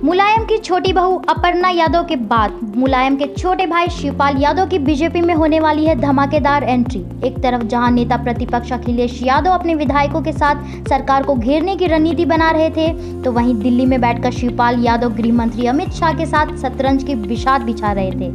मुलायम की छोटी बहू अपर्णा यादव के बाद मुलायम के छोटे भाई शिवपाल यादव की बीजेपी में होने वाली है धमाकेदार एंट्री। एक तरफ जहां नेता प्रतिपक्ष अखिलेश यादव अपने विधायकों के साथ सरकार को घेरने की रणनीति बना रहे थे, तो वहीं दिल्ली में बैठकर शिवपाल यादव गृह मंत्री अमित शाह के साथ शतरंज की बिसात बिछा रहे थे।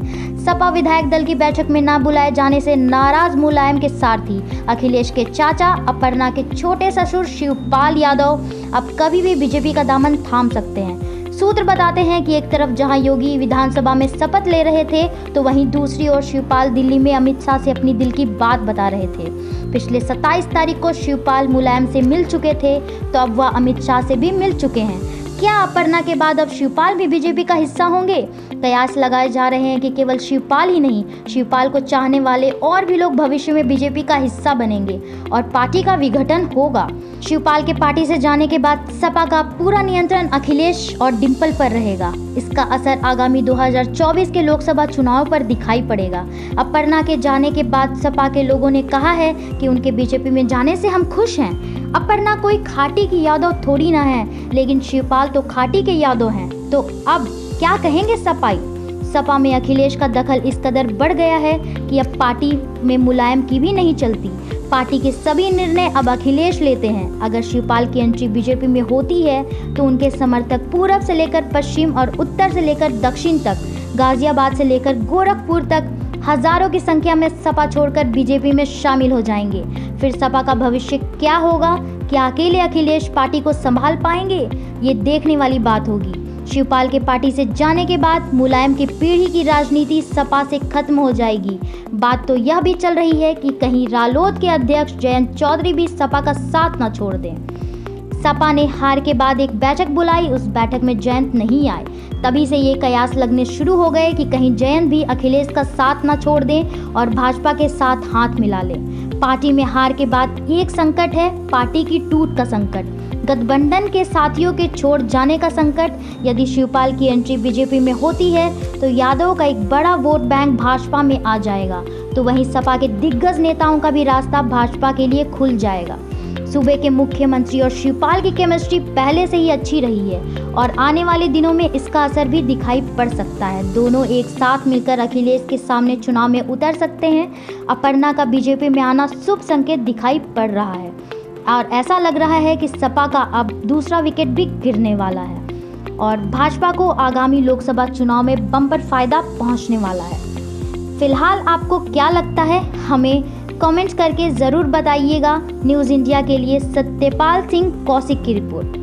सपा विधायक दल की बैठक में न बुलाए जाने से नाराज मुलायम के सारथी अखिलेश के चाचा अपर्णा के छोटे ससुर शिवपाल यादव अब कभी भी बीजेपी का दामन थाम सकते हैं। सूत्र बताते हैं कि एक तरफ जहां योगी विधानसभा में शपथ ले रहे थे, तो वहीं दूसरी ओर शिवपाल दिल्ली में अमित शाह से अपनी दिल की बात बता रहे थे। पिछले 27 तारीख को शिवपाल मुलायम से मिल चुके थे, तो अब वह अमित शाह से भी मिल चुके हैं। क्या अपर्णा के बाद अब शिवपाल भी बीजेपी का हिस्सा होंगे? कयास लगाए जा रहे हैं कि केवल शिवपाल ही नहीं, शिवपाल को चाहने वाले और भी लोग भविष्य में बीजेपी का हिस्सा बनेंगे और पार्टी का विघटन होगा। शिवपाल के पार्टी से जाने के बाद सपा का पूरा नियंत्रण अखिलेश और डिंपल पर रहेगा। इसका असर आगामी 2024 के लोकसभा चुनाव पर दिखाई पड़ेगा। अपर्णा के जाने के बाद सपा के लोगों ने कहा है कि उनके बीजेपी में जाने से हम खुश हैं। अपर्णा कोई खाटी की यादव थोड़ी ना है, लेकिन शिवपाल तो खाटी के यादव हैं। तो अब क्या कहेंगे सपाई? सपा में अखिलेश का दखल इस कदर बढ़ गया है कि अब पार्टी में मुलायम की भी नहीं चलती। पार्टी के सभी निर्णय अब अखिलेश लेते हैं। अगर शिवपाल की एंट्री बीजेपी में होती है, तो उनके समर्थक पूरब से लेकर पश्चिम और उत्तर से लेकर दक्षिण तक, गाजियाबाद से लेकर गोरखपुर तक हजारों की संख्या में सपा छोड़कर बीजेपी में शामिल हो जाएंगे। फिर सपा का भविष्य क्या होगा? क्या अकेले अखिलेश पार्टी को संभाल पाएंगे? ये देखने वाली बात होगी। शिवपाल के पार्टी से जाने के बाद मुलायम की पीढ़ी की राजनीति सपा से खत्म हो जाएगी। बात तो यह भी चल रही है कि कहीं रालोद के अध्यक्ष जयंत चौधरी भी सपा का साथ न छोड़ दें। सपा ने हार के बाद एक बैठक बुलाई, उस बैठक में जयंत नहीं आए। तभी से ये कयास लगने शुरू हो गए कि कहीं जयंत भी अखिलेश का साथ न छोड़ दें और भाजपा के साथ हाथ मिला ले। पार्टी में हार के बाद एक संकट है, पार्टी की टूट का संकट, गठबंधन के साथियों के छोड़ जाने का संकट। यदि शिवपाल की एंट्री बीजेपी में होती है, तो यादव का एक बड़ा वोट बैंक भाजपा में आ जाएगा, तो वहीं सपा के दिग्गज नेताओं का भी रास्ता भाजपा के लिए खुल जाएगा। सूबे के मुख्यमंत्री और शिवपाल की केमिस्ट्री पहले से ही अच्छी रही है और आने वाले दिनों में इसका असर भी दिखाई पड़ सकता है। दोनों एक साथ मिलकर अखिलेश के सामने चुनाव में उतर सकते हैं। अपर्णा का बीजेपी में आना शुभ संकेत दिखाई पड़ रहा है और ऐसा लग रहा है कि सपा का अब दूसरा विकेट भी गिरने वाला है और भाजपा को आगामी लोकसभा चुनाव में बम्पर फायदा पहुंचने वाला है। फिलहाल आपको क्या लगता है, हमें कमेंट्स करके ज़रूर बताइएगा। न्यूज़ इंडिया के लिए सत्यपाल सिंह कौशिक की रिपोर्ट।